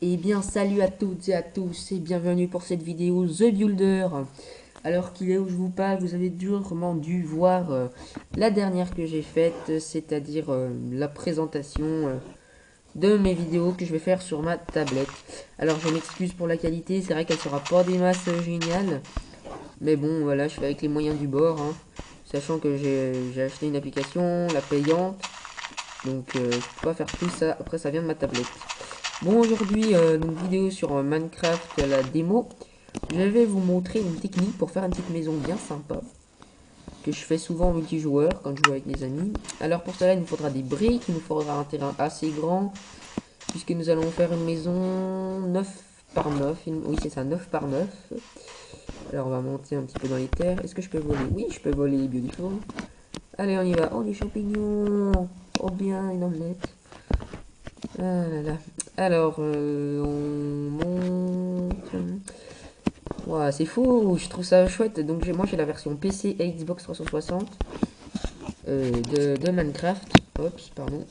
Eh bien, salut à toutes et à tous et bienvenue pour cette vidéo The Builder. Alors qu'il est où je vous parle, vous avez durement dû voir la dernière que j'ai faite, c'est-à-dire la présentation de mes vidéos que je vais faire sur ma tablette. Alors, je m'excuse pour la qualité, c'est vrai qu'elle sera pas des masses géniales, mais bon, voilà, je fais avec les moyens du bord, hein, sachant que j'ai acheté une application, la payante, donc je peux pas faire tout ça, après ça vient de ma tablette. Bon, aujourd'hui, une vidéo sur Minecraft, la démo. Je vais vous montrer une technique pour faire une petite maison bien sympa, que je fais souvent en multijoueur quand je joue avec mes amis. Alors pour cela, il nous faudra des briques, il nous faudra un terrain assez grand, puisque nous allons faire une maison 9 par 9. Oui, c'est ça, 9 par 9. Alors on va monter un petit peu dans les terres. Est-ce que je peux voler? Oui, je peux voler, beautiful. Allez, on y va. Oh, des champignons. Oh bien, une omelette. Ah là là. Alors, on monte. Ouah, c'est fou, je trouve ça chouette. Donc, moi, j'ai la version PC et Xbox 360 de Minecraft. Oups, pardon.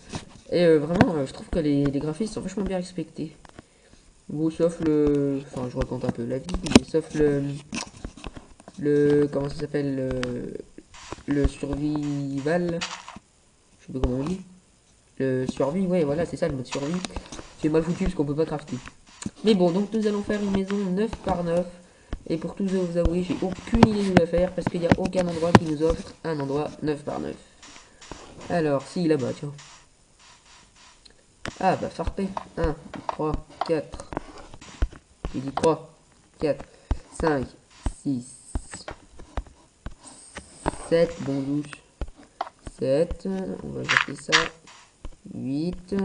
Et vraiment, je trouve que les graphismes sont vachement bien respectés. Bon, sauf le. Enfin, je raconte un peu la vie, mais sauf comment ça s'appelle le survival. Je sais pas comment on dit. Le survie, ouais, voilà, c'est ça, le mode survie. C'est mal foutu parce qu'on peut pas crafter. Mais bon, donc nous allons faire une maison 9 par 9. Et pour tout vous avouer, j'ai aucune idée de la faire parce qu'il n'y a aucun endroit qui nous offre un endroit 9 par 9. Alors, si, là-bas, tiens. Ah, bah, parfait. 1, 3, 4. J'ai dit 3, 4, 5, 6, 7. Bon, 12. 7. On va jeter ça. 8.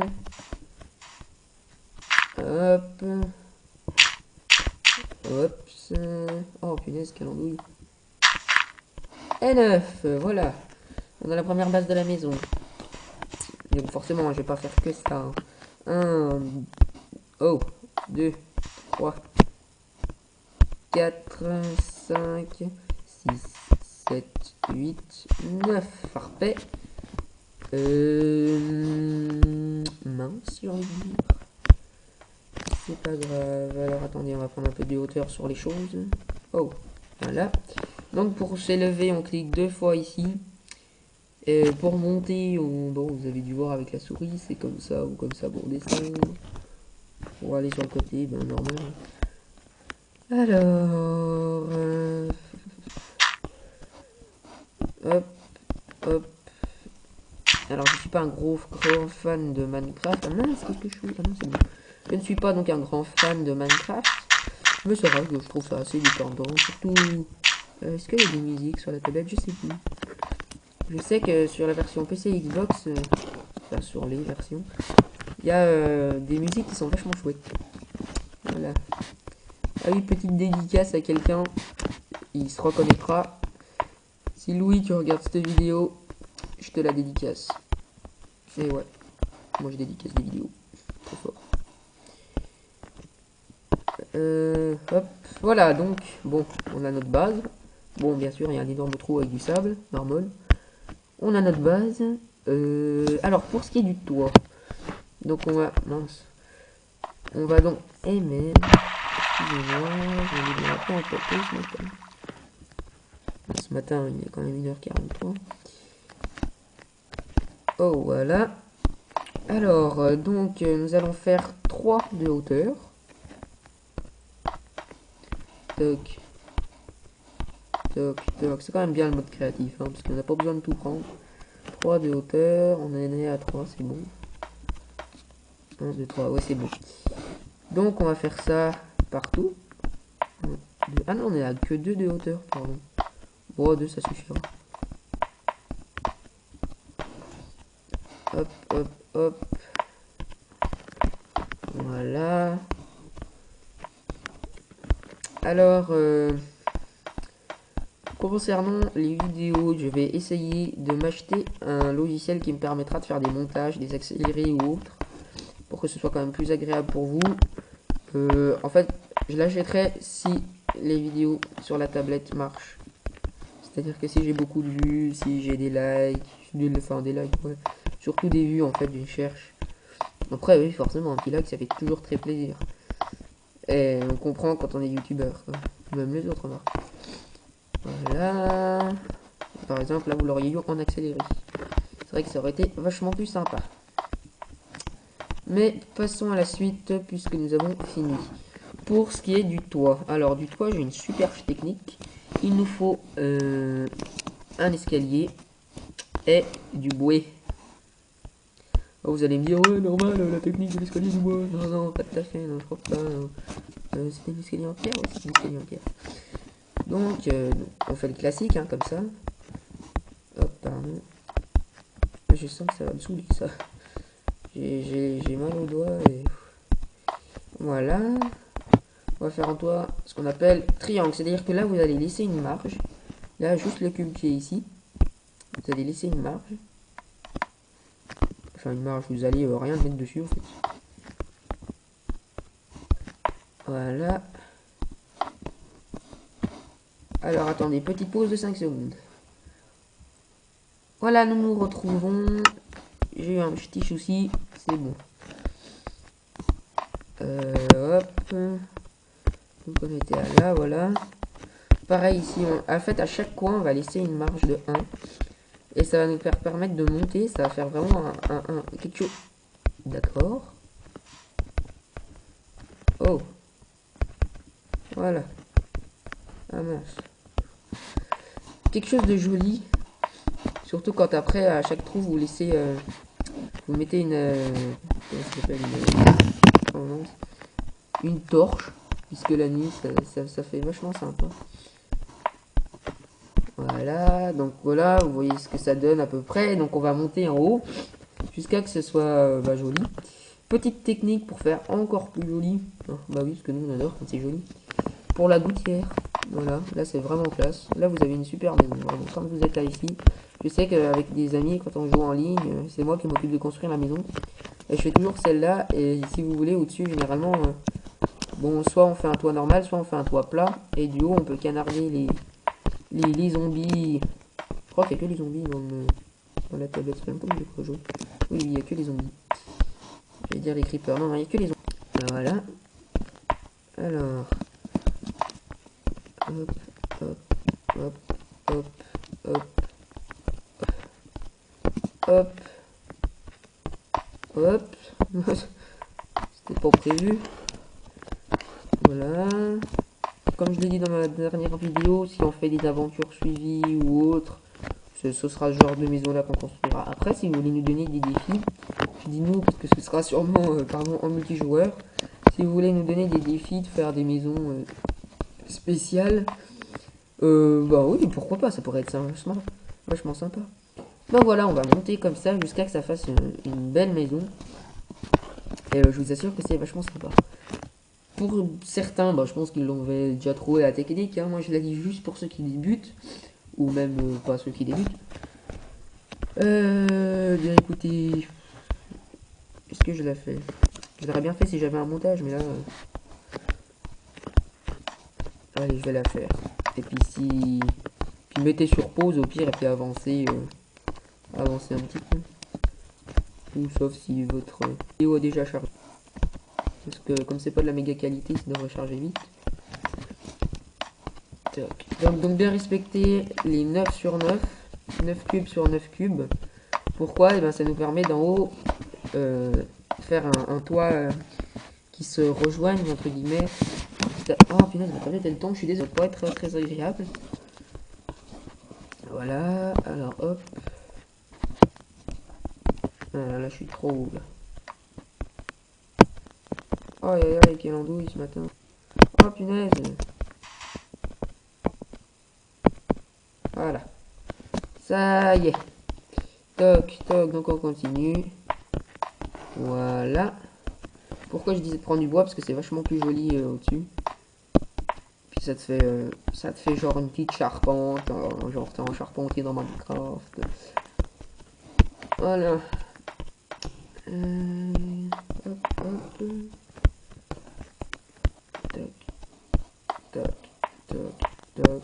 Hop. Hop. Oh, punaise, quelle andouille. Et 9. Voilà. On a la première base de la maison. Mais bon, forcément, je vais pas faire que ça. 1, oh, 2, 3, 4, 5, 6, 7, 8, 9. Parfait. Mince, j'ai envie de dire. C'est pas grave. Alors attendez, on va prendre un peu de hauteur sur les choses. Oh, voilà. Donc pour s'élever, on clique 2 fois ici. Et pour monter, bon, vous avez dû voir avec la souris, c'est comme ça ou comme ça pour descendre. Pour aller sur le côté, ben normal. Alors, hop, hop. Alors, je suis pas un grand fan de Minecraft. Ah mince, qu'est-ce que je suis? Ah non, c'est bon. Je ne suis pas donc un grand fan de Minecraft. Mais c'est vrai que je trouve ça assez détendant. Surtout, est-ce qu'il y a des musiques sur la tablette? Je sais plus. Je sais que sur la version PC et Xbox, enfin sur les versions, il y a des musiques qui sont vachement chouettes. Voilà. Ah oui, petite dédicace à quelqu'un, il se reconnaîtra. Si Louis, tu regardes cette vidéo, je te la dédicace. Et ouais, moi je dédicace des vidéos. Trop fort. Hop, voilà, donc, bon, on a notre base. Bon, bien sûr, il y a un énorme trou avec du sable, normal. On a notre base. Alors, pour ce qui est du toit, donc on va, mince, on va donc, mais, excusez-moi, je vais me rappeler un peu ce matin. Ce matin, il est quand même 1h43. Oh, voilà. Alors, donc, nous allons faire 3 de hauteur. Toc. Toc, toc. C'est quand même bien le mode créatif, hein, parce qu'on n'a pas besoin de tout prendre. 3 de hauteur. On est né à 3, c'est bon. 1, 2, 3. Ouais, c'est bon. Donc, on va faire ça partout. Ah non, on est à que 2 de hauteur, pardon. Bon, 2, ça suffira. Hop, hop, hop. Voilà. Alors, concernant les vidéos, je vais essayer de m'acheter un logiciel qui me permettra de faire des montages, des accélérés ou autres, pour que ce soit quand même plus agréable pour vous. En fait, je l'achèterai si les vidéos sur la tablette marchent. C'est-à-dire que si j'ai beaucoup de vues, si j'ai des likes, enfin des likes, ouais. Surtout des vues en fait, je cherche. Après, oui, forcément, un petit like, ça fait toujours très plaisir. Et on comprend quand on est youtubeur, quoi. Même les autres remarques. Voilà. Par exemple, là, vous l'auriez eu en accéléré. C'est vrai que ça aurait été vachement plus sympa. Mais passons à la suite, puisque nous avons fini. Pour ce qui est du toit. Alors, du toit, j'ai une super technique. Il nous faut un escalier et du bouée. Oh, vous allez me dire, ouais, normal, la technique de l'escalier du bois. Non, non, pas tout à fait, non, je crois pas. C'était l'escalier en pierre, ouais, c'était l'escalier en pierre. Donc, on fait le classique, hein, comme ça. Hop, pardon. Je sens que ça va me saouler, ça. J'ai mal au doigt et... Voilà. On va faire en toit ce qu'on appelle triangle. C'est-à-dire que là, vous allez laisser une marge. Là, juste le cube qui est ici. Vous allez laisser une marge. Enfin, une marge, vous allez rien mettre dessus, en fait. Voilà. Alors, attendez, petite pause de 5 secondes. Voilà, nous nous retrouvons. J'ai eu un petit souci, c'est bon. Hop. Donc on était à là, voilà. Pareil ici, en fait à chaque coin on va laisser une marge de 1. Et ça va nous permettre de monter, ça va faire vraiment quelque chose. D'accord. Oh. Voilà. Ah mince. Quelque chose de joli. Surtout quand après à chaque trou vous laissez... vous mettez une... comment ça s'appelle une torche. Puisque la nuit ça fait vachement sympa. Voilà, donc voilà, vous voyez ce que ça donne à peu près. Donc on va monter en haut jusqu'à que ce soit joli. Petite technique pour faire encore plus joli. Oh, bah oui, parce que nous on adore quand c'est joli. Pour la gouttière, voilà, là c'est vraiment classe. Là vous avez une super maison. Vraiment. Quand vous êtes là ici, je sais qu'avec des amis, quand on joue en ligne, c'est moi qui m'occupe de construire la maison. Et je fais toujours celle-là. Et si vous voulez, au-dessus, généralement, bon, soit on fait un toit normal, soit on fait un toit plat. Et du haut, on peut canarder les zombies. Je crois qu'il n'y a que les zombies dans la tablette. C'est même pas que je joue. Oui, il n'y a que les zombies. J'allais dire les creepers. Non, il n'y a que les zombies. Voilà. Alors. Hop, hop, hop, hop, hop. Hop. Hop. C'était pas prévu. Voilà. Comme je l'ai dit dans ma dernière vidéo, si on fait des aventures suivies ou autres, ce sera ce genre de maison là qu'on construira. Après, si vous voulez nous donner des défis, dis-nous, parce que ce sera sûrement en multijoueur. Si vous voulez nous donner des défis de faire des maisons spéciales, bah oui, pourquoi pas, ça pourrait être vachement sympa. Donc voilà, on va monter comme ça jusqu'à que ça fasse une belle maison. Et je vous assure que c'est vachement sympa. Pour certains, bah, je pense qu'ils l'ont déjà trouvé la technique. Hein. Moi, je l'ai dit juste pour ceux qui débutent. Ou même pas ceux qui débutent. Bien écoutez. Est-ce que je l'ai fait? Je l'aurais bien fait si j'avais un montage, mais là... Allez, je vais la faire. Et puis si... Puis mettez sur pause au pire et puis avancez. Avancez un petit peu. Ou sauf si votre vidéo a déjà chargé. Parce que comme c'est pas de la méga qualité, ça devrait charger vite. Donc bien respecter les 9 sur 9. 9 cubes sur 9 cubes. Pourquoi? Et ben ça nous permet d'en haut faire un toit qui se rejoigne entre guillemets. Oh punaise, ma tablette elle tombe, je suis désolé, ça va pas être très agréable. Voilà, alors hop. Ah, là je suis trop haut là. Oh aïe aïe, quelle andouille ce matin. Oh punaise. Voilà. Ça y est. Toc, toc, donc on continue. Voilà. Pourquoi je disais de prendre du bois? Parce que c'est vachement plus joli au-dessus. Puis ça te fait genre une petite charpente. Genre t'es en charpentier dans Minecraft. Voilà. Hop, hop. Toc, toc, toc, toc.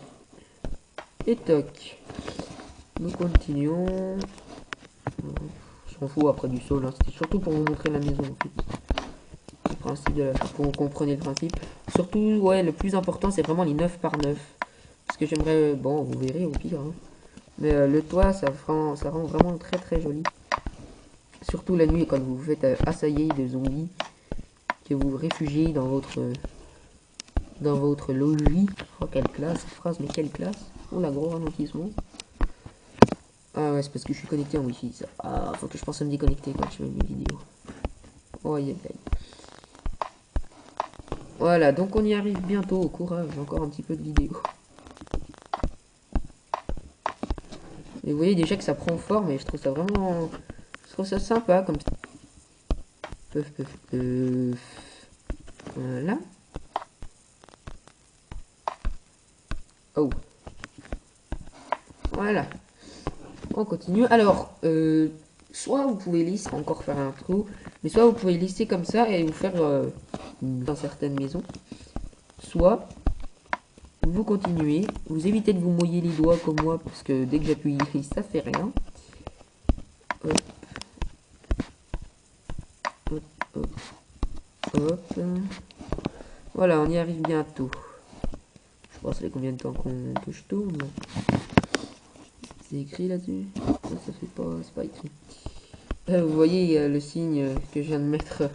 Et toc. Nous continuons. Je m'en fous après du sol, hein. C'était surtout pour vous montrer la maison en fait. principe pour que vous compreniez le principe. Surtout, ouais, le plus important, c'est vraiment les 9 par 9. Parce que j'aimerais, bon, vous verrez au pire, hein. Mais le toit, ça rend vraiment très très joli. Surtout la nuit, quand vous vous faites assailler de zombies, que vous vous réfugiez dans votre logis. Oh, quelle classe, cette phrase, mais quelle classe. Oh, la gros ralentissement. Ah ouais, c'est parce que je suis connecté en wifi, ça. Ah, faut que je pense à me déconnecter quand je fais mes vidéos. Oh, aïe, aïe. Voilà, donc on y arrive bientôt, au courage, encore un petit peu de vidéo. Et vous voyez déjà que ça prend forme et je trouve ça vraiment... Je trouve ça sympa comme ça. Peuf, peuf, peuf. Voilà. Oh. Voilà. On continue. Alors, soit vous pouvez laisser encore faire un trou, mais soit vous pouvez laisser comme ça et vous faire dans certaines maisons. Soit vous continuez, vous évitez de vous mouiller les doigts comme moi, parce que dès que j'appuie ici, ça fait rien. Hop. Hop, hop, hop. Voilà, on y arrive bientôt. Je pense que ça fait combien de temps que je tourne. C'est écrit là-dessus? Ça fait pas, c'est pas écrit. Vous voyez le signe que je viens de mettre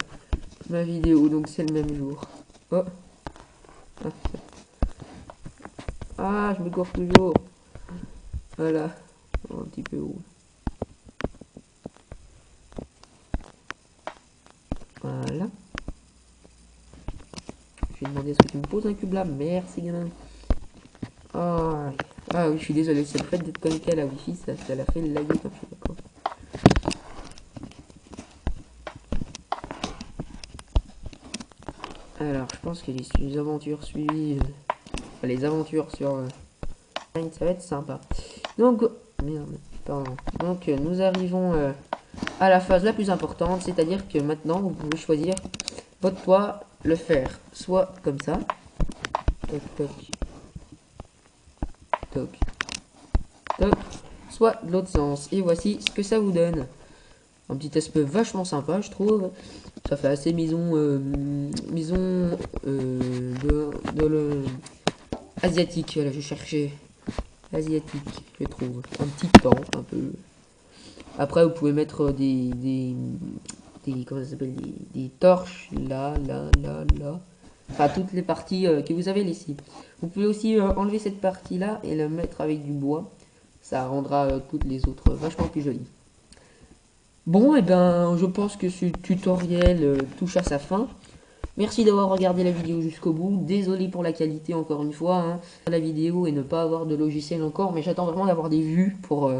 ma vidéo, donc c'est le même jour. Oh. Ah, ah, je me cours toujours. Voilà. Oh, un petit peu haut. Voilà. Je vais demander à ce que tu me poses un cube là. Merci, gamin. Ah, ah oui, je suis désolé. C'est le fait d'être connecté à la wifi, ça l'a fait laguer quand je suis d'accord. Alors, je pense que les aventures suivies, les aventures sur ça va être sympa. Donc, merde, pardon. Donc, nous arrivons à la phase la plus importante, c'est-à-dire que maintenant, vous pouvez choisir votre toit, le faire soit comme ça, toc, toc, toc, toc, soit de l'autre sens. Et voici ce que ça vous donne. Un petit aspect vachement sympa, je trouve. Ça fait assez maison de le asiatique. Voilà, je cherchais asiatique, je trouve. Un petit temps, un peu. Après, vous pouvez mettre comment ça s'appelle, des torches là, là, là, là. Enfin, toutes les parties que vous avez laissées. Vous pouvez aussi enlever cette partie-là et la mettre avec du bois. Ça rendra toutes les autres vachement plus jolies. Bon, et ben, je pense que ce tutoriel touche à sa fin. Merci d'avoir regardé la vidéo jusqu'au bout. Désolé pour la qualité encore une fois, hein, la vidéo et ne pas avoir de logiciel encore, mais j'attends vraiment d'avoir des vues pour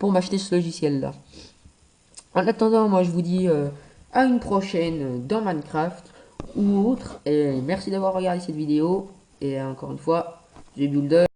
m'acheter ce logiciel-là. En attendant, moi je vous dis à une prochaine dans Minecraft ou autre. Et merci d'avoir regardé cette vidéo. Et encore une fois, j'ai Builder.